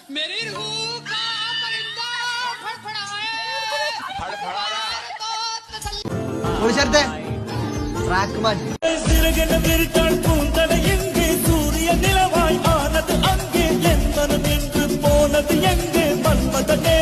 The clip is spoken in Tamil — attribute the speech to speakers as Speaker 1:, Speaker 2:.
Speaker 1: मेरी रूह का परिंदा फड़फड़ाए
Speaker 2: ஒரு சரத்தை ட்ராக் மாட்டி
Speaker 3: சிறகன விரித்தாள் பூந்தட எங்கே சூரிய நிலவாய் ஆனது அங்கே என் மனம் என்று போனது எங்கே மன்மதனே